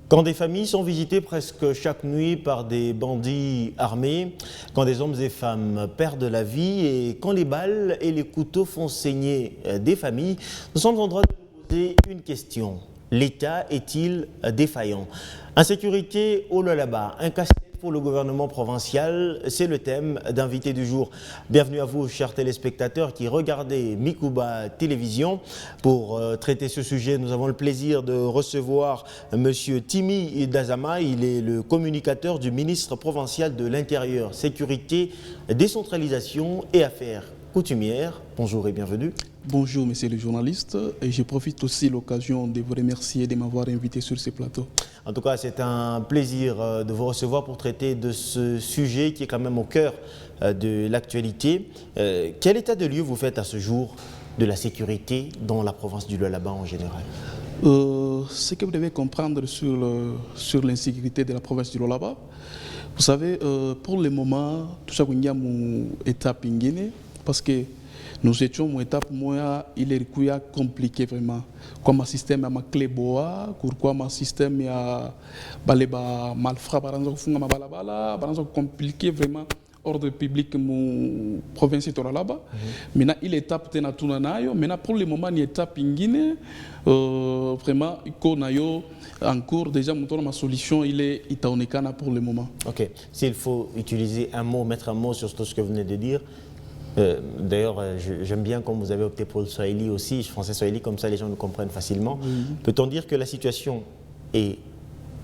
Quand des familles sont visitées presque chaque nuit par des bandits armés, quand des hommes et femmes perdent la vie et quand les balles et les couteaux font saigner des familles, nous sommes en droit de nous poser une question. L'État est-il défaillant? Insécurité au Lualaba, un casse-tête pour le gouvernement provincial, c'est le thème d'invité du jour. Bienvenue à vous, chers téléspectateurs qui regardez Mikuba Télévision. Pour traiter ce sujet, nous avons le plaisir de recevoir M. Timi Dazama. Il est le communicateur du ministre provincial de l'Intérieur, Sécurité, Décentralisation et Affaires coutumières. Bonjour et bienvenue. Bonjour, monsieur le journaliste, et je profite aussi de l'occasion de vous remercier de m'avoir invité sur ce plateau. En tout cas, c'est un plaisir de vous recevoir pour traiter de ce sujet qui est quand même au cœur de l'actualité. Quel état de lieu vous faites à ce jour de la sécurité dans la province du Lualaba en général? Ce que vous devez comprendre sur l'insécurité de la province du Lualaba, vous savez, pour le moment, tout ça, il y a une étape en Guinée, parce que nous étions en étape moins, il est compliqué vraiment. Comme un système à ma clé boa, pourquoi un système à baleba malfrat, par exemple, funga balabala, par exemple, compliqué vraiment ordre public mon province de là-bas. Maintenant, il est étape de Natunanayo. Maintenant, pour le moment, il est étape en Guinée. Vraiment, il y a en cours déjà ma solution, il est itaonekana pour le moment. Ok. S'il faut utiliser un mot, mettre un mot sur tout ce que vous venez de dire. D'ailleurs, j'aime bien comme vous avez opté pour le Swahili aussi, français Swahili, comme ça les gens nous comprennent facilement. Peut-on dire que la situation est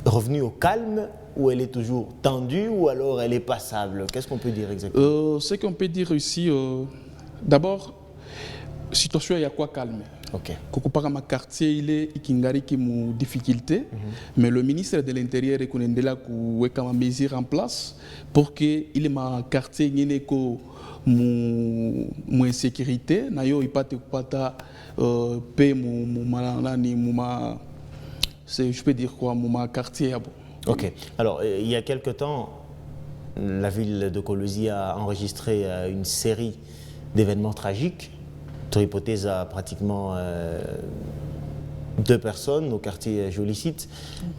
revenue au calme ou elle est toujours tendue ou alors elle est passable? Qu'est-ce qu'on peut dire exactement? Ce qu'on peut dire ici, d'abord, la situation est quoi calme. Ok. Kokopaka ma quartier il est ikingari qui mou difficulté, mais le ministre de l'Intérieur est connaît là que ma mesure en place pour que il ma quartier n'ait que mon insécurité, nayo ipate kupata paix je peux dire quoi mon quartier. Ok. Alors il y a quelque temps, la ville de Kolwezi a enregistré une série d'événements tragiques. Votre hypothèse a pratiquement 2 personnes au quartier Jolicite.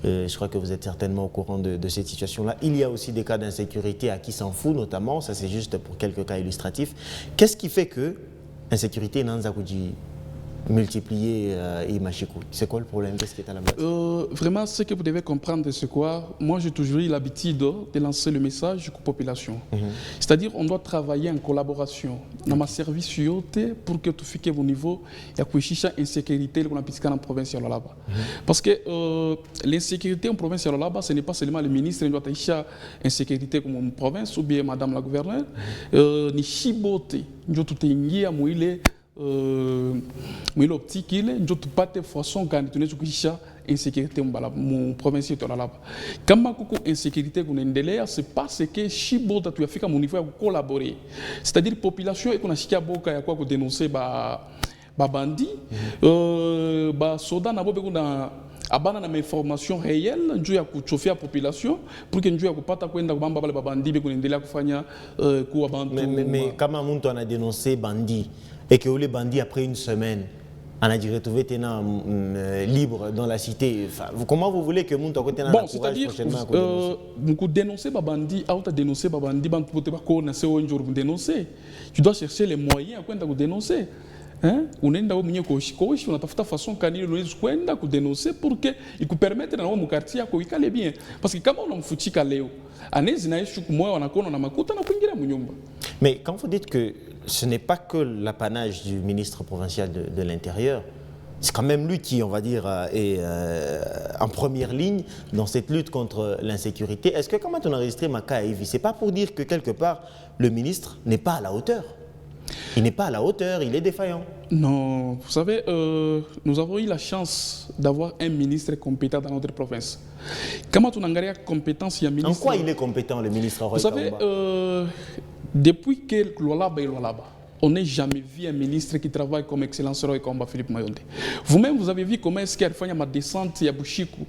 Je crois que vous êtes certainement au courant de cette situation-là. Il y a aussi des cas d'insécurité à qui s'en fout notamment. Ça, c'est juste pour quelques cas illustratifs. Qu'est-ce qui fait que l'insécurité n'a pas multiplié et machikou? C'est quoi le problème? Qu'est-ce qui est à la base? Vraiment, ce que vous devez comprendre, c'est quoi? Moi, j'ai toujours eu l'habitude de lancer le message aux populations. C'est-à-dire, on doit travailler en collaboration dans ma service pour que tout fique au niveau il y a une insécurité qu'on a dans la province de là-bas. Parce que l'insécurité en province de là-bas, ce n'est pas seulement le ministre qui doit avoir une insécurité comme une province ou bien madame la gouverneure. Ni chibote, nous tout est mouillé. Mais l'optique il est tout pas de façon quand tu n'es pas insécurité mon province de là-bas. Quand ma coucou insécurité qu'on est c'est parce que chibo tu as fait comme niveau collaborer. C'est-à-dire population et qu'on a chikia boka ya quoi dénoncer ba bandit ba soda na bobe kuna abana na information réelle njoo ya kuchofia population pour que njoo ya kupata kwenda kubamba bale babandi be kuendelea kufanya kuwa bantu. Mais kama mtu ana dénoncé bandit et que les bandits après une semaine on a dit retrouver tenant libre dans la cité. Enfin, comment vous voulez que Mounta côté na bon, c'est-à-dire beaucoup dénoncer babandi, auto dénoncer babandi, ban pote ba ko na se onjor dénoncer. Tu dois chercher les moyens kwenda ku dénoncer. Unaenda wewe mwenyewe kuishi unatafuta façon kanili unaweza kwenda kudenoncer pour que ikupermettre na wewe mkartie yako ikale bien parce que kama unamfuchika leo anezi na ishu kumoyo wanakona na makuta na kuingia mnyumba. Mais quand vous dites que ce n'est pas que l'apanage du ministre provincial de l'Intérieur, c'est quand même lui qui, on va dire, est en première ligne dans cette lutte contre l'insécurité. Est-ce que comment on a enregistré Maka et Evi, c'est pas pour dire que quelque part le ministre n'est pas à la hauteur? Il n'est pas à la hauteur, il est défaillant. Non, vous savez, nous avons eu la chance d'avoir un ministre compétent dans notre province. Comment on a une compétence, il y a un ministre... En quoi il est compétent, le ministre? Vous savez, depuis que Lualaba est Lualaba, on n'a jamais vu un ministre qui travaille comme Excellence Roy comme Philippe Mayonde. Vous-même, vous avez vu comment est-ce qu'il a fait ma descente à Bushiku.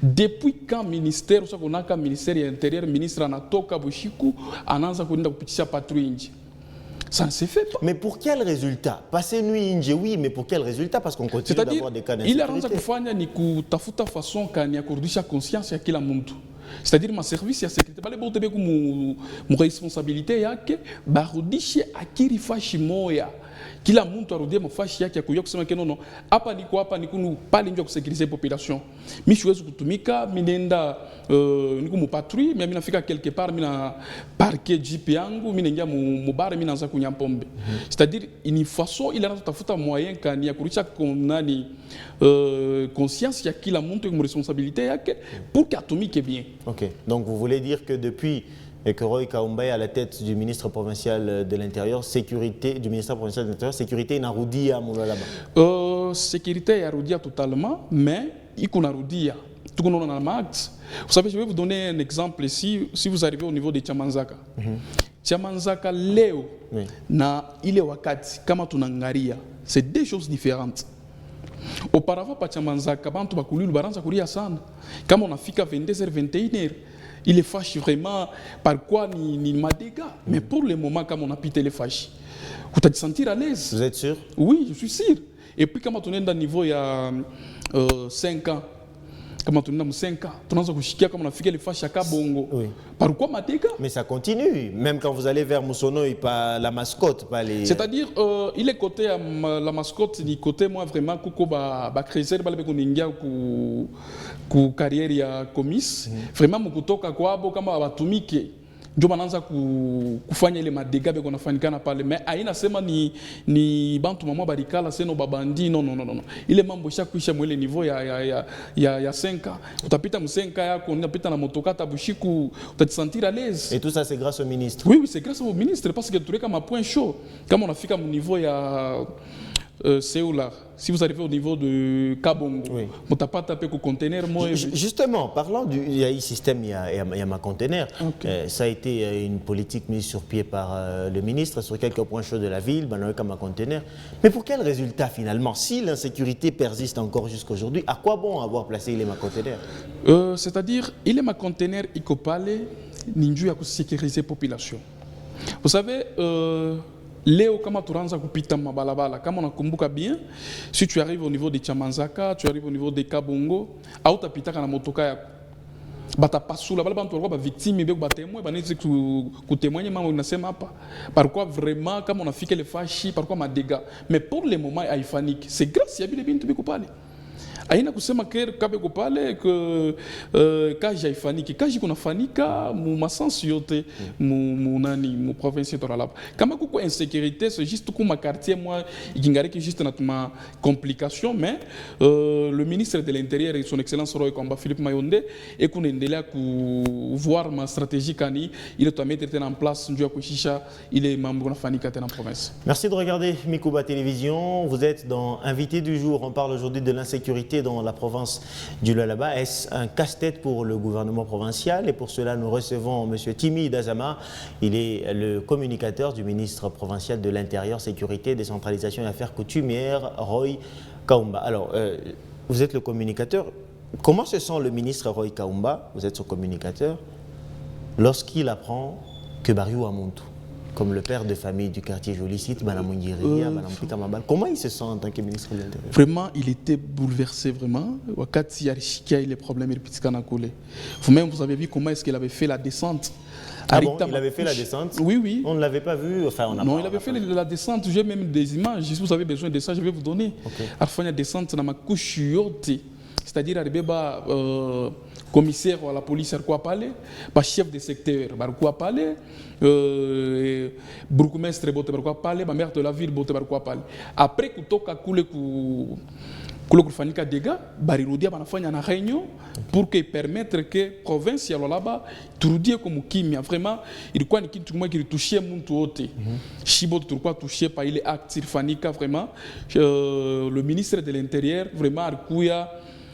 Depuis quand ministère, on a un ministère de l'Intérieur, ministre Anatoka Bushiku, Ananza Kunda Pitisha Patrouille. Ça ne se fait pas. Mais pour quel résultat? Passer nuit Inje, oui, mais pour quel résultat? Parce qu'on continue d'avoir des cas d'insécurité. Il a d'insécurité. kufanya ni kutafuta façon kani ya kurudisha conscience ya kila mtu. C'est-à-dire ma service ya sécurité bale bote beku mu responsabilité yake barudishe akiri fashi moya. Kila mtu arudie mafashi yake ya kujua kusema kenono hapa niko nu pale nje kusekurize population. Mimi siwezi kutumika, mimi nenda niko mu patrouille, mimi nafika quelque part, mimi na parquer jeep yangu, mimi naingia mu bar, mimi naanza kunywa pombe. C'est-à-dire une façon il a tafuta moyen kani ya kurudisha nani conscience ya kila mtu kwa responsabilité yake pour qu'atumike bien. OK. Donc vous voulez dire que depuis que Roy Kaumba est à la tête du ministre provincial de l'Intérieur, sécurité, du ministère provincial de l'Intérieur, sécurité inarudia là-bas. Sécurité inarudia totalement, mais il inarudia. Tout qu'on a max. Vous savez, je vais vous donner un exemple ici. Si vous arrivez au niveau de Chamanzaka, Chamanzaka leo na ile wakati kama tunangaria, c'est deux choses différentes. Auparavant, pa Chamanzaka, bantu bakuli baranza kuria sana. Kama on a fika 22h, 21h. Il est fâché vraiment par quoi ni madéga. Mais pour le moment, comme on a pité les fâchés, vous te sentir à l'aise. Vous êtes sûr? Oui, je suis sûr. Et puis, quand on est dans le niveau, il y a 5 ans, quand on est dans 5 ans, on a fait les fâchés à Kabongo. Oui. Par quoi madéga? Mais ça continue. Même quand vous allez vers Moussono, il pas la mascotte, pas les... C'est-à-dire, il est côté la mascotte, ni côté moi vraiment, Koko ba créer, ba le Ningia ku carrière ya commis. Vraiment, mukutoka kwa abo kama abatumike. Ndio bananza kufanya ile madega beko nafanikana pale, mais aina sema ni bantu mama barikala seno babandi non. Ile mambo shakuisha mwele niveau ya 5 ans. Utapita mu 5 ans yako unapita na motoka tabushiku utajisentir à l'aise. Et tout ça c'est grâce au ministre. Oui, c'est grâce au ministre parce que tu comme un point chaud. Comme on a fait au niveau ya Séoula, si vous arrivez au niveau de Kabongo, vous n'avez pas tapé le conteneur. Justement, parlant il y a un système, il y a ma conteneur. Okay. Ça a été une politique mise sur pied par le ministre sur quelques points chauds de la ville, comme un conteneur. Mais pour quel résultat finalement? Si l'insécurité persiste encore jusqu'à aujourd'hui, à quoi bon avoir placé il est ma conteneur? C'est-à-dire, il est ma conteneur, il faut parler, ninju à sécuriser la population. Vous savez, Léo, kama turanza kupita mabalabala, kama unakumbuka bien, si tu arrives au niveau de Chamanzaka, tu arrives au niveau de Kabongo, au tapitaka na motoka yako. Bata pasula bala bantu walikuwa ba victime beko ba témoin banezi ku témoigner mama unasema hapa. Pourquoi vraiment kama unafika le fashi, pourquoi ma dégâts. Mais pour le moment haifanyiki. C'est grâce ya bile bintu biko pale. Aina kusema kabe kupale que kaji haifaniki kaji kunafanika mu masansi yote mu province to là. Kama kuko insécurité c'est juste kuma quartier moi ikingariki juste na ma complication mais le ministre de l'Intérieur et son excellence Roy Kaumba Philippe Mayonde et kunaendelea ku voir ma stratégie kani il doit mettre en place ndio kushisha ile mambo kunafanika tena province. Merci de regarder Mikuba Télévision. Vous êtes dans Invité du jour. On parle aujourd'hui de l'insécurité dans la province du Lualaba. Est-ce un casse-tête pour le gouvernement provincial? Et pour cela, nous recevons M. Timi Dazama. Il est le communicateur du ministre provincial de l'Intérieur, Sécurité, Décentralisation et Affaires coutumières, Roy Kaumba. Alors, vous êtes le communicateur. Comment se sent le ministre Roy Kaumba, vous êtes son communicateur, lorsqu'il apprend que Bariou Amontou, comme le père de famille du quartier Jolicite, comment il se sent en tant que ministre de l'Intérieur? Vraiment, il était bouleversé, vraiment. Wakati Yarishikia, les problèmes, vous-même, vous avez vu comment est-ce qu'il avait fait la descente. Ah bon, il avait fait la descente? Oui. On ne l'avait pas vu? Enfin, non, il avait fait la descente. J'ai même des images. Si vous avez besoin de ça, je vais vous donner. Il fait la descente dans ma couche. C'est-à-dire, il commissaire à la police, chef de secteur, bourgmestre, maire de la ville, après kutoka kule kufanyika dégâts, barirudia banafanya na réunion pour que permettre que province ya Lualaba turudie comme kimia. Vraiment, ilikuwa ni kitu kimoja kilitushia mtu wote. Shibo tulikuwa tushie pa ile acte ilifanyika vraiment. Le ministre de l'Intérieur vraiment alikuya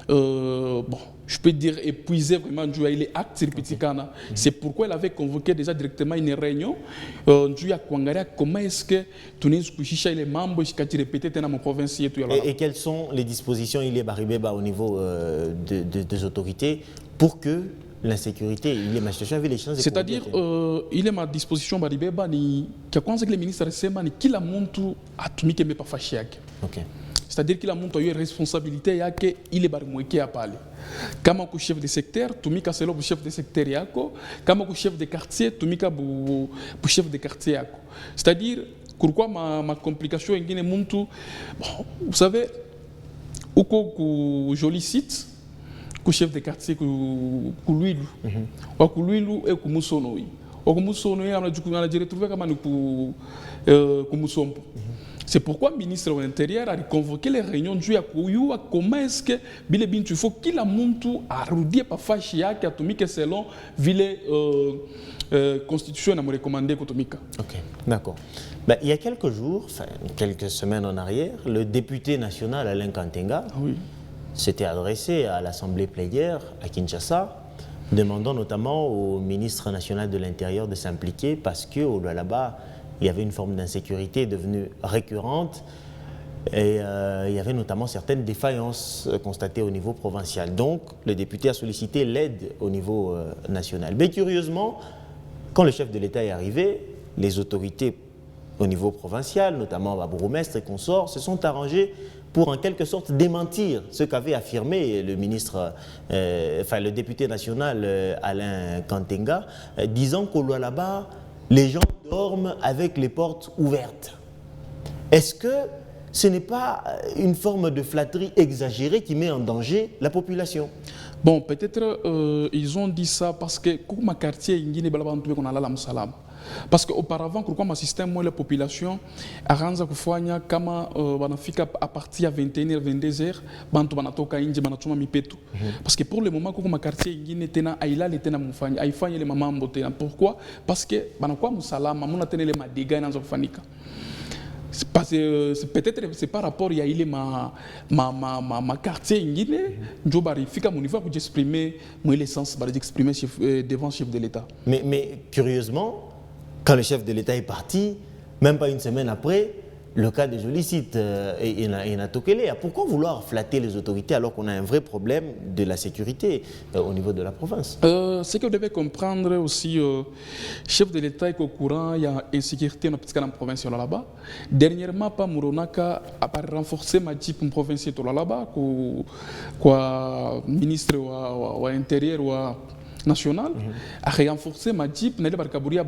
bon, je peux dire épuisé vraiment il est acte pitikana. C'est pourquoi il avait convoqué déjà directement une réunion comment est-ce que Tunis kushisha les membres jusqu'à répéter dans mon province et quelles sont les dispositions il est arrivé au niveau des autorités pour que l'insécurité. Il est ma situation avec les chances. C'est-à-dire, il est ma disposition, Baribeba, ni qui a que le ministre récemment, ni qui la montre à tout le monde pas fâché. Ok. C'est-à-dire qu'il a montré une responsabilité, il est barmoué qui a parlé. Comme un chef de secteur, tout le c'est le chef de secteur. Comme un chef de quartier, tout le chef de quartier. C'est-à-dire, pourquoi ma complication est que bon, vous savez, au joli site, le chef de quartier, lui, et que Moussono. On a dû retrouver comme Mousson. C'est pourquoi le ministre de l'Intérieur a convoqué les réunions du Yakuyu à comment est-ce que il faut qu'il a monté à Rudier par Fachia qui a tombé selon la constitution à me recommander Kotomika. Ok, d'accord. Ben, il y a quelques jours, enfin quelques semaines en arrière, le député national Alain Kantenga s'était adressé à l'Assemblée plénière à Kinshasa, demandant notamment au ministre national de l'Intérieur de s'impliquer parce que là-bas, il y avait une forme d'insécurité devenue récurrente et il y avait notamment certaines défaillances constatées au niveau provincial. Donc, le député a sollicité l'aide au niveau national. Mais curieusement, quand le chef de l'État est arrivé, les autorités au niveau provincial, notamment la bourgmestre et consorts, se sont arrangés pour en quelque sorte démentir ce qu'avait affirmé le ministre, le député national Alain Kantenga, disant qu'au là-bas, les gens dorment avec les portes ouvertes. Est-ce que ce n'est pas une forme de flatterie exagérée qui met en danger la population? Bon, peut-être ils ont dit ça parce que comme ma quartier, il y a parce qu'auparavant, pourquoi ma système, moi, la population, à Ranza Kufanya, kama banafika à partir de 21h, 22h, bantu banatoka inje banatuma mipetu. Parce que pour le moment, comme ma quartier, il y a aïla les tena mufanya, aïfanya les mamans mbotena. Pourquoi? Parce que banakwa musalama, mon atene les madega dans fanika. Peut-être c'est par rapport à ma quartier en Guinée, je vais à mon niveau pour exprimer mon essence, d'exprimer devant le chef de l'État. Mais curieusement, quand le chef de l'État est parti, même pas une semaine après, le cas de Jolicite et Natokele. Pourquoi vouloir flatter les autorités alors qu'on a un vrai problème de la sécurité au niveau de la province? Ce que vous devez comprendre aussi, le chef de l'État est au courant, il y a insécurité dans la province là-bas. Dernièrement, pas Mouronaka a renforcé ma type en province là-bas, quoi ministre de l'Intérieur ou national, a renforcé ma type, n'a pas Kabouria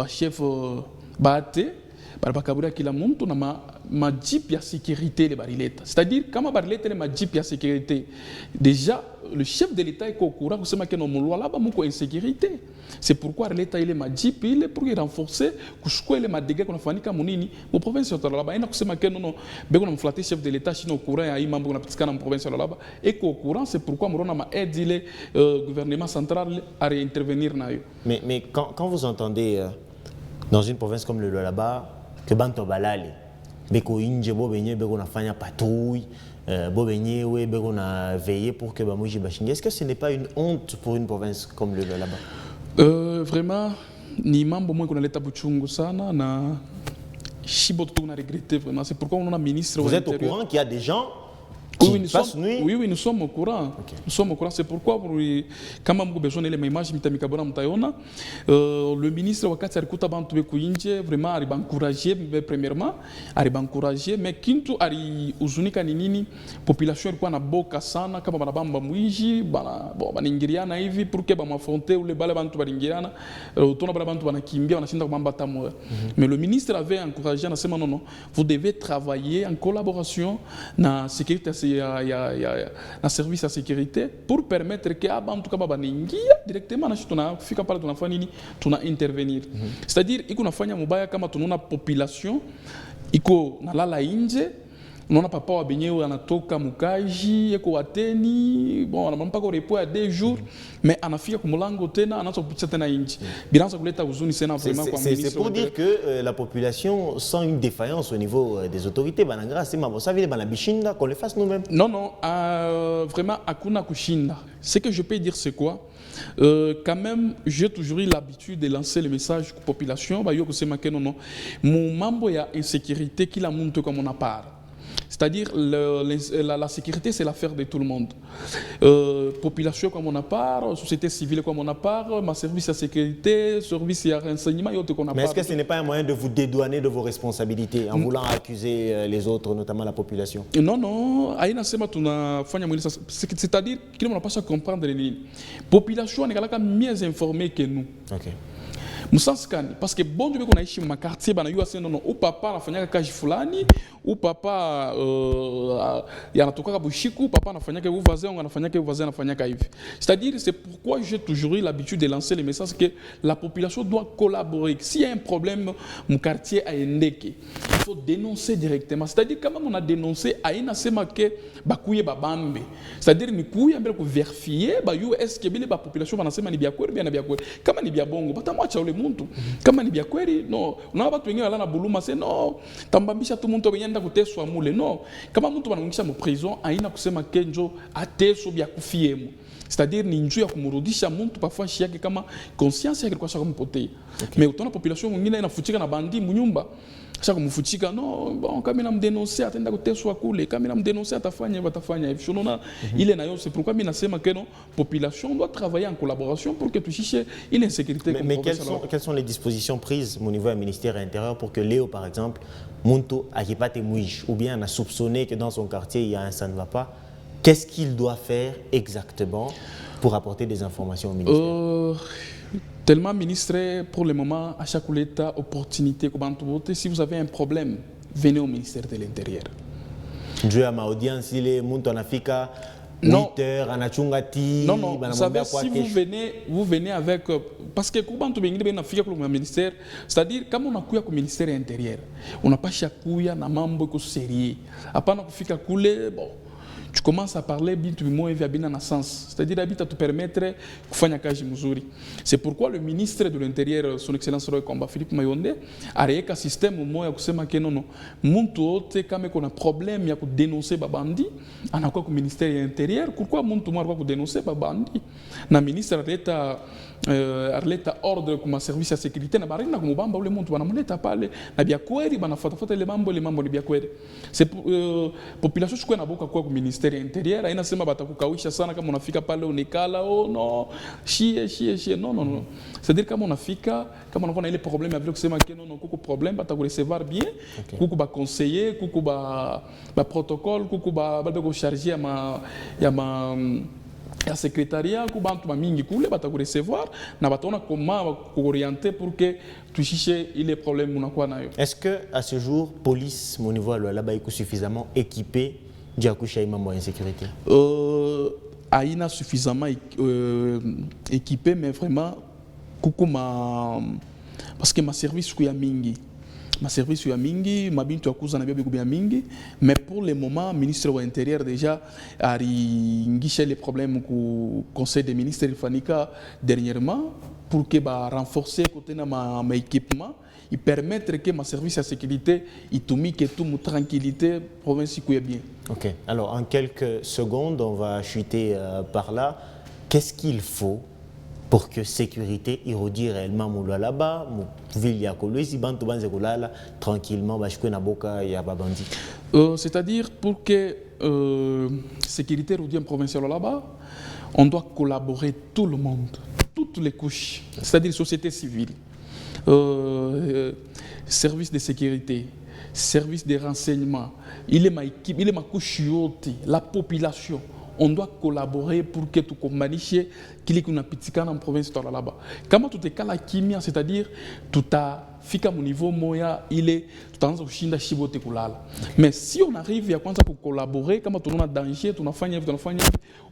chef Bate, Barbacaboura qui la monte, on a ma jeep ya sécurité les bariletta. C'est-à-dire, quand ma bariletta ma jeep ya sécurité, déjà, le chef de l'État est au courant que c'est ma loi là-bas, mon insécurité. C'est pourquoi l'État il est ma jeep, il est pour renforcer, que je crois il est ma dégâts qu'on a fait comme monini, mon province là-bas. Il y a que c'est ma non, ben on a flatté chef de l'État, chino au courant, il y a un membre de la province là-bas, et qu'au courant, c'est pourquoi on a aidé le gouvernement central à réintervenir. Mais quand vous entendez dans une province comme le là-bas, que Banto Balali, Beko Inje, Bobenye, Beko na fanya patrouille, Bobenye, Beko na veillé pour que Bamouji Bachingue. Est-ce que ce n'est pas une honte pour une province comme le là-bas? Vraiment, ni mambo moi qu'on a l'état buchungu sana na Chiboto on a regretté vraiment. C'est pourquoi on a ministre. Vous êtes au courant qu'il y a des gens oui, nous sommes au courant. Okay. Nous sommes au courant. C'est pourquoi, quand même, besoin de l'image, le ministre Wakati Arikuta Bantu Kuinje, vraiment, a encouragé, premièrement, a encouragé, mais Kintu a uzunika nini, population quoi na boka sana, kama banabamba muiji, baningiriana hivi, pour que m'affronter ou les balles bantu baningiriana, tona bantu banakimbia, banashinda kumamba tamoa. Mais le ministre avait encouragé, na sema non, vous devez travailler en collaboration na sécurité. Un service à sécurité pour permettre que en tout cas directement intervenir. C'est-à-dire qu'il faut faire kama tununa population iko nalala inje nona papa wa benyewe anatoka mukaji eko wateni bon anampa ko repos à 2 jours mais anafika kumulango tena anaanza kupitia tena inje bilanza kuleta huzuni sana vraiment kwa ministre. C'est pour dire que la population sent une défaillance au niveau des autorités banangra c'est mabo ça vile banabishinda qu'on le fasse nous-mêmes. Non vraiment akuna kushinda. Ce que je peux dire c'est quoi? Quand même, j'ai toujours eu l'habitude de lancer le message à la population. Mon mambo ya insécurité qui la monte comme on a part. C'est-à-dire la sécurité, c'est l'affaire de tout le monde. Population comme on a part, société civile comme on a part, ma service à sécurité, service à renseignement, et autres qu'on a part. Mais est-ce que ce n'est pas un moyen de vous dédouaner de vos responsabilités en voulant accuser les autres, notamment la population? Non, non. C'est-à-dire qu'il n'a pas à comprendre les population est mieux informée que nous. Okay. Parce que bon Dieu qu'on a ici ma quartier non ou papa la fanya kaji fulani ou papa yanatoka bushiku papa anafanya que vous voisin on anafanya que voisin anafanya hivi. C'est-à-dire c'est pourquoi j'ai toujours eu l'habitude de lancer le message que la population doit collaborer. S'il y a un problème mon quartier a indéqué, il faut dénoncer directement. C'est-à-dire quand même on a dénoncé a ina sema que bakuye babambe. C'est-à-dire ni kuya mbele ko vérifier ba yo est-ce que bile ba population banasema ni biakweli bien na biakweli. Kama ni biabongo batamwacha ule muntu kama ni bya kweli no na watu wengine wala na buluma se no tambambisha tu muntu wenyenda kuteswa mule no kama muntu banamngisha mu prison aina kusema kenjo ateso bya kufiemu c'est-à-dire ni njoo ya kumrudisha muntu parfois shi yake kama conscience yake kwa sababu mpotea mais utona population mwingine inafuchika na bandi munyumba sasa kumfuchika no bon kama na mdenoncer atenda kuteswa kule kama na mdenoncer atafanya hivi unaona ile nayo c'est pourquoi mimi nasema que non population doit travailler en collaboration pour que tuchiche ile insécurité. Mais quelles sont les dispositions prises au niveau du ministère intérieur pour que Léo par exemple muntu akipate mwish ou bien a soupçonné que dans son quartier il y a un ça ne va pas, qu'est-ce qu'il doit faire exactement pour apporter des informations au ministère? Tellement ministre, pour le moment, à chaque état, opportunité, si vous avez un problème, venez au ministère de l'Intérieur. Dieu à ma audience, il est monté en Afrique, 8 heures, en Achungati. Non, non, vous savez, si vous venez avec. Parce que quand on vient en Afrique, le ministère, c'est-à-dire, quand on a couillé au ministère intérieur, on n'a pas chaque couille, on a membre sérieux. Après, on a fait couler, bon. Tu commences à parler bien dans sens, c'est-à-dire à te permettre de faire kazi mzuri. C'est pourquoi le ministre de l'Intérieur, son Excellence Roy Komba Philippe Mayonde, a créé un système où il kusema que non, muntu wote kama kuna problème ya dénoncer babandi, anakuwa ku ministère de l'Intérieur. Pourquoi muntu mwa kwa dénoncer babandi? Na ministre arleta ordre comme service à sécurité na barina comme bamba ule muntu banamleta pale na bia kweli banafuata le mambo ni bia kweli. C'est population chukua na boka kwa ministère intérieur aina sema batakukawisha sana kama unafika pale unikala oh no chie non c'est-à-dire kama unafika kama unakuwa na ile problème avec kusema que non kuko problème batakurecevoir bien kuko ba conseiller kuko ba protocole kuko ba ko charger ya secrétariat ku bantu mingi kule batakurecevoir na batona comment orienter pour que tu cherches les problèmes unakuwa nayo. Est-ce que à ce jour police au niveau là-bas est suffisamment équipée Diakusha imambo insécurité? Aïna suffisamment équipé, mais vraiment, parce que ma service est mingi. Ma service est mingi, ma bintu akuza na bia mingi, mais pour le moment, le ministre de l'Intérieur déjà a réglé les problèmes au Conseil des ministres Fanika dernièrement pour que renforcer côté de ma équipement. Il permettre que ma service à sécurité, il que tout mon tranquillité, province est bien. Ok. Alors en quelques secondes, on va chuter par là. Qu'est-ce qu'il faut pour que sécurité érudie réellement moula là-bas, ville ya kolwezi bantu banze kolala tranquillement bashikwe na boka ya babandi? C'est-à-dire pour que sécurité érudie en provincial là-bas, on doit collaborer tout le monde, toutes les couches, c'est-à-dire société civile. Service de sécurité, service de renseignement, il est ma équipe, il est ma couche, la population. On doit collaborer pour que tout communique qu'il y ait une petite en province là-bas. Comment tout est cas kimia, c'est-à-dire tout a fika mon niveau moya, il est tout en train chibote kulala. Mais si on arrive à collaborer, comment tout le monde a danger, tout a fait,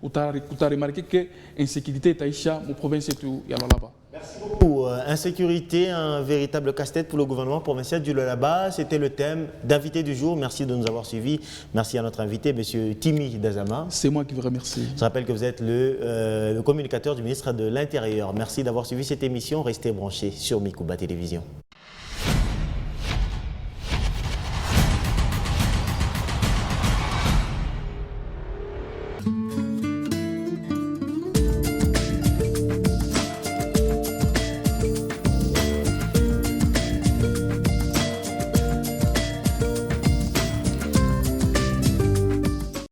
ou tu as remarqué que l'insécurité est aïcha, mon province est là-bas. Merci beaucoup. Insécurité, un véritable casse-tête pour le gouvernement provincial du Lualaba. C'était le thème d'invité du jour. Merci de nous avoir suivis. Merci à notre invité, M. Timi Dazama. C'est moi qui vous remercie. Je rappelle que vous êtes le communicateur du ministre de l'Intérieur. Merci d'avoir suivi cette émission. Restez branchés sur Mikouba Télévision.